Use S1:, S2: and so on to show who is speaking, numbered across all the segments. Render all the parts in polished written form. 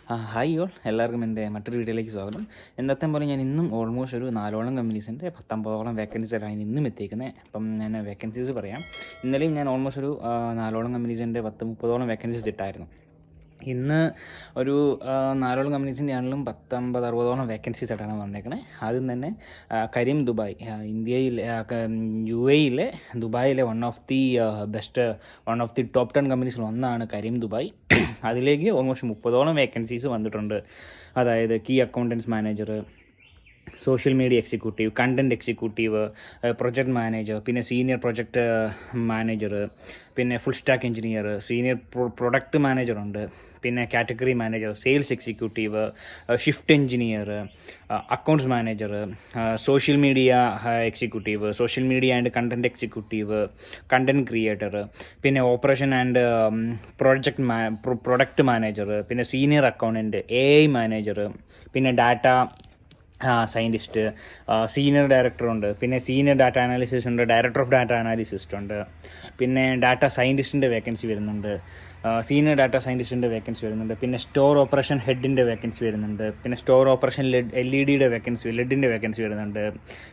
S1: Hi all, എല്ലാവർക്കും എൻ്റെ മറ്റൊരു വീഡിയോയിലേക്ക് സ്വാഗതം. എന്നത്തെ പോലെ ഞാൻ ഇന്നും ഓൾമോസ്റ്റ് ഒരു 4ഓളം കമ്പനീസിൻ്റെ 19ഓളം വേക്കൻസീസാണ് ഇന്നും എത്തിക്കുന്നത്. അപ്പം ഞാൻ വേക്കൻസീസ് പറയാം. ഇന്നലെയും ഞാൻ ഓൾമോസ്റ്റ് ഒരു 4ഓളം കമ്പനീസിൻ്റെ 10-30ഓളം വേക്കൻസീസ് ഇട്ടായിരുന്നു. ഇന്ന് ഒരു 4ഓളം കമ്പനീസിൻ്റെ ആണെങ്കിലും 50-60ഓളം വേക്കൻസീസ് ആയിട്ടാണ് വന്നേക്കണേ. ആദ്യം തന്നെ കരീം ദുബായ്, ഇന്ത്യയിൽ UAE ദുബായിലെ വൺ ഓഫ് ദി ടോപ്പ് 10 കമ്പനീസിൽ ഒന്നാണ് കരീം ദുബായ്. അതിലേക്ക് ഓൾമോസ്റ്റ് 30ഓളം വേക്കൻസീസ് വന്നിട്ടുണ്ട്. അതായത് key accounts manager, social media executive, content executive, project manager, പിന്നെ സീനിയർ പ്രൊജക്ട് മാനേജർ, പിന്നെ full stack engineer, senior product മാനേജറുണ്ട്, പിന്നെ category manager, sales executive, shift engineer, accounts manager, social media executive, social media and content executive, content creator, പിന്നെ operation and product manager, പിന്നെ senior accountant, AI manager, പിന്നെ data scientist, senior director ഉണ്ട്, പിന്നെ senior data analysis ഉണ്ട്, director of data analyst ഉണ്ട്, പിന്നെ data സയൻറ്റിസ്റ്റിൻ്റെ vacancy വരുന്നുണ്ട്, senior data സയൻറ്റിസ്റ്റിൻ്റെ vacancy വരുന്നുണ്ട്, പിന്നെ സ്റ്റോർ ഓപ്പറേഷൻ ഹെഡിൻ്റെ വേക്കൻസി വരുന്നുണ്ട്, പിന്നെ സ്റ്റോർ ഓപ്പറേഷൻ ലെഡിൻ്റെ വേക്കൻസി വരുന്നുണ്ട്,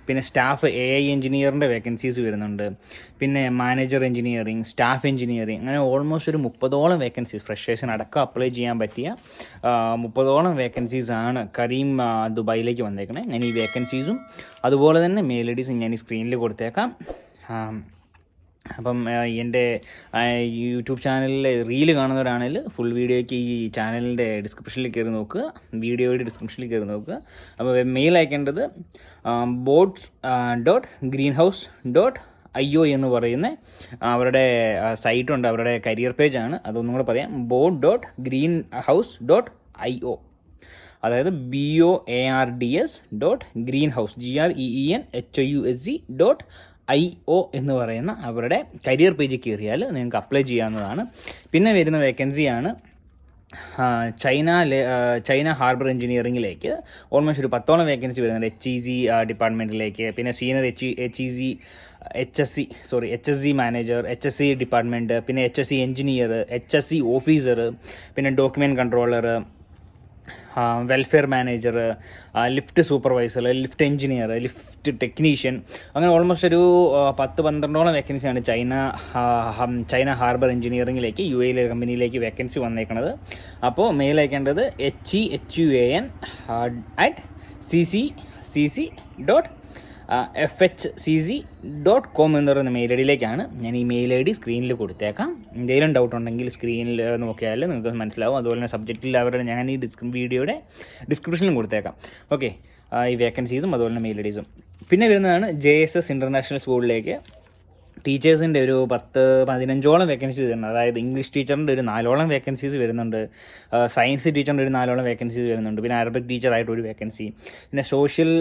S1: പിന്നെ സ്റ്റാഫ് AI എഞ്ചിനീയറിൻ്റെ വേക്കൻസീസ് വരുന്നുണ്ട്, പിന്നെ മാനേജർ എഞ്ചിനീയറിംഗ്, സ്റ്റാഫ് എഞ്ചിനീയറിംഗ്, അങ്ങനെ ഓൾമോസ്റ്റ് ഒരു 30ഓളം വേക്കൻസീസ് ഫ്രഷേഴ്സിന് അടക്കം അപ്ലൈ ചെയ്യാൻ പറ്റിയ 30ഓളം വേക്കൻസീസാണ് കരീം ദുബായിലേക്ക് വന്നേക്കണേ. ഞാൻ ഈ വേക്കൻസീസും അതുപോലെ തന്നെ മെയിൽ IDs ഞാൻ ഈ സ്ക്രീനിൽ കൊടുത്തേക്കാം. അപ്പം എൻ്റെ യൂട്യൂബ് ചാനലിൽ റീല് കാണുന്നവരാണെങ്കിൽ ഫുൾ വീഡിയോയ്ക്ക് ഈ ചാനലിൻ്റെ ഡിസ്ക്രിപ്ഷനിൽ കയറി നോക്കുക, വീഡിയോയുടെ ഡിസ്ക്രിപ്ഷനിൽ കയറി നോക്കുക. അപ്പോൾ മെയിൽ അയക്കേണ്ടത് boards.greenhouse.io എന്ന് പറയുന്ന അവരുടെ സൈറ്റുണ്ട്, അവരുടെ കരിയർ പേജാണ്. അതൊന്നും കൂടെ പറയാം, board.greenhouse.io, അതായത് BOARDS.greenhouse GREENHOUSE.IO എന്ന് പറയുന്ന അവരുടെ കരിയർ പേജിൽ കയറിയാൽ നിങ്ങൾക്ക് അപ്ലൈ ചെയ്യാവുന്നതാണ്. പിന്നെ വരുന്ന വേക്കൻസിയാണ് ചൈന ഹാർബർ എഞ്ചിനീയറിംഗിലേക്ക് ഓൾമോസ്റ്റ് ഒരു 10ഓളം വേക്കൻസി വരുന്നുണ്ട്. HEC ഡിപ്പാർട്ട്മെൻറ്റിലേക്ക്, പിന്നെ senior HSC manager, HSC department, പിന്നെ HSC എഞ്ചിനീയർ, HSC ഓഫീസർ, പിന്നെ document controller, welfare manager, lift supervisor, lift engineer, lift technician, അങ്ങനെ ഓൾമോസ്റ്റ് ഒരു 10-12ഓളം വേക്കൻസിയാണ് ചൈന ഹാർബർ എഞ്ചിനീയറിംഗിലേക്ക് UAE കമ്പനിയിലേക്ക് വേക്കൻസി വന്നേക്കണത്. അപ്പോൾ മെയിൽ അയക്കേണ്ടത് HEHUAN@ccc.FHCC.com എന്ന് പറയുന്ന മെയിൽ IDയിലേക്കാണ്. ഞാൻ ഈ മെയിൽ ID സ്ക്രീനിൽ കൊടുത്തേക്കാം. എന്തെങ്കിലും ഡൗട്ട് ഉണ്ടെങ്കിൽ സ്ക്രീനിൽ നോക്കിയാൽ നിങ്ങൾക്ക് മനസ്സിലാവും. അതുപോലെ തന്നെ സബ്ജക്റ്റിൽ ഞാൻ ഈ വീഡിയോയുടെ ഡിസ്ക്രിപ്ഷനിലും കൊടുത്തേക്കാം. ഓക്കെ, ഈ വേക്കൻസീസും അതുപോലെ തന്നെ മെയിൽ IDസും. പിന്നെ വരുന്നതാണ് JSS ഇൻ്റർനാഷണൽ സ്കൂളിലേക്ക് ടീച്ചേഴ്സിൻ്റെ ഒരു 10-15ഓളം വേക്കൻസീസ് വരുന്നുണ്ട്. അതായത് ഇംഗ്ലീഷ് ടീച്ചറിൻ്റെ ഒരു 4ഓളം വേക്കൻസീസ് വരുന്നുണ്ട്, സയൻസ് ടീച്ചറിൻ്റെ ഒരു 4ഓളം വേക്കൻസീസ് വരുന്നുണ്ട്, പിന്നെ അറബിക് ടീച്ചറായിട്ടൊരു വേക്കൻസി, പിന്നെ സോഷ്യൽ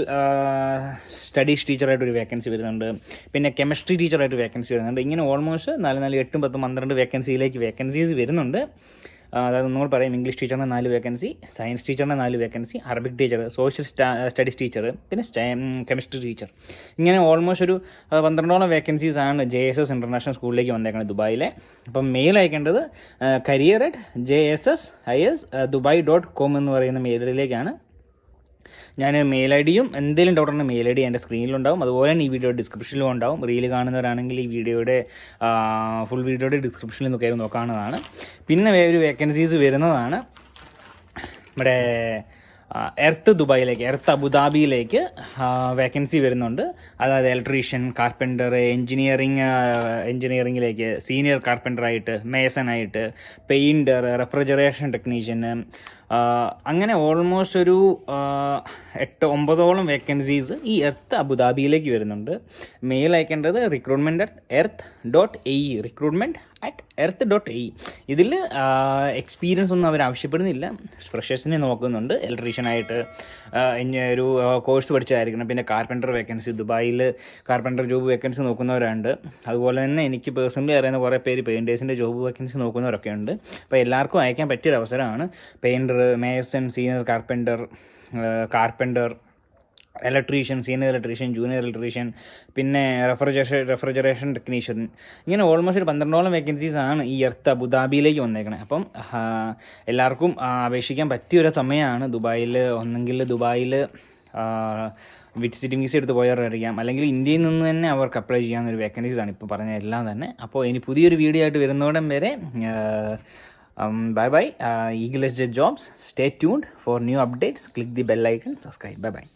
S1: സ്റ്റഡീസ് ടീച്ചറായിട്ടൊരു വേക്കൻസി വരുന്നുണ്ട്, പിന്നെ കെമിസ്ട്രി ടീച്ചറായിട്ട് വേക്കൻസി വരുന്നുണ്ട്. ഇങ്ങനെ ഓൾമോസ്റ്റ് 4, 8, 10, 12 വേക്കൻസീസ് വരുന്നുണ്ട്. അതായത് ഒന്നുകൂടെ പറയും, ഇംഗ്ലീഷ് ടീച്ചറിന് 4 വേക്കൻസി, സയൻസ് ടീച്ചറിന് 4 vacancy, Arabic teacher, social studies teacher, പിന്നെ കെമിസ്ട്രി ടീച്ചർ, ഇങ്ങനെ ഓൾമോസ്റ്റ് ഒരു 12ഓളം വേക്കൻസീസാണ് JSS ഇൻ്റർനാഷണൽ സ്കൂളിലേക്ക് വന്നേക്കുന്നത് ദുബായിലെ. അപ്പം മെയിൽ അയക്കേണ്ടത് career@JSSIS.Dubai.com എന്ന് പറയുന്ന മെയിൽ IDയിലേക്കാണ്. ഞാൻ മെയിൽ IDയും എന്തെങ്കിലും ഡൗട്ട് ഉണ്ടെങ്കിൽ മെയിൽ ID എൻ്റെ സ്ക്രീനിലുണ്ടാവും, അതുപോലെ തന്നെ ഈ വീഡിയോ ഡിസ്ക്രിപ്ഷനിലും ഉണ്ടാവും. റീല് കാണുന്നവരാണെങ്കിൽ ഈ ഫുൾ വീഡിയോയുടെ ഡിസ്ക്രിപ്ഷനിൽ കയറി നോക്കാവുന്നതാണ്. പിന്നെ ഒരു വേക്കൻസീസ് വരുന്നതാണ് നമ്മുടെ എർത്ത് അബുദാബിയിലേക്ക് വേക്കൻസി വരുന്നുണ്ട്. അതായത് ഇലക്ട്രീഷ്യൻ, കാർപ്പൻറ്റർ, എഞ്ചിനീയറിംഗിലേക്ക് സീനിയർ കാർപ്പൻറ്ററായിട്ട്, മേസനായിട്ട്, പെയിൻറ്റർ, റെഫ്രിജറേഷൻ ടെക്നീഷ്യൻ, അങ്ങനെ ഓൾമോസ്റ്റ് ഒരു 8-9ഓളം വേക്കൻസീസ് ഈ എർത്ത് അബുദാബിയിലേക്ക് വരുന്നുണ്ട്. മെയിൽ അയക്കേണ്ടത് recruitment@earth.ae. ഇതിൽ എക്സ്പീരിയൻസ് ഒന്നും അവർ ആവശ്യപ്പെടുന്നില്ല, ഫ്രഷേഴ്സിനെ നോക്കുന്നുണ്ട്. ഇലക്ട്രീഷ്യനായിട്ട് ഒരു കോഴ്സ് പഠിച്ചതായിരിക്കണം. പിന്നെ കാർപ്പൻറ്റർ വേക്കൻസി, ദുബായിൽ കാർപ്പൻറ്റർ ജോബ് വേക്കൻസി നോക്കുന്നവരുണ്ട്. അതുപോലെ തന്നെ എനിക്ക് പേഴ്സണലി അറിയുന്ന കുറേ പേര് പെയിൻറ്റേഴ്സിൻ്റെ ജോബ് വേക്കൻസി നോക്കുന്നവരൊക്കെ ഉണ്ട്. അപ്പോൾ എല്ലാവർക്കും അയക്കാൻ പറ്റിയൊരു അവസരമാണ്. Painter, Mason, senior carpenter, electrician, senior electrician, junior electrician, പിന്നെ റെഫ്രിജറേഷൻ ടെക്നീഷ്യൻ, ഇങ്ങനെ ഓൾമോസ്റ്റ് ഒരു 12ഓളം വേക്കൻസീസ് ആണ് ഈ എർത്ത് അബുദാബിയിലേക്ക് വന്നേക്കണേ. അപ്പം എല്ലാവർക്കും അപേക്ഷിക്കാൻ പറ്റിയൊരു സമയമാണ്. ഒന്നെങ്കിൽ ദുബായിൽ വിസിറ്റിംഗ് വിസ എടുത്ത് പോയവരറിയാം, അല്ലെങ്കിൽ ഇന്ത്യയിൽ നിന്ന് തന്നെ അവർക്ക് അപ്ലൈ ചെയ്യാവുന്നൊരു വേക്കൻസീസാണ് ഇപ്പോൾ പറഞ്ഞ എല്ലാം തന്നെ. അപ്പോൾ ഇനി പുതിയൊരു വീഡിയോ ആയിട്ട് വരുന്നോടം വരെ bye bye. Eagle Jet Jobs, stay tuned for new updates. Click the bell icon, subscribe. Bye bye.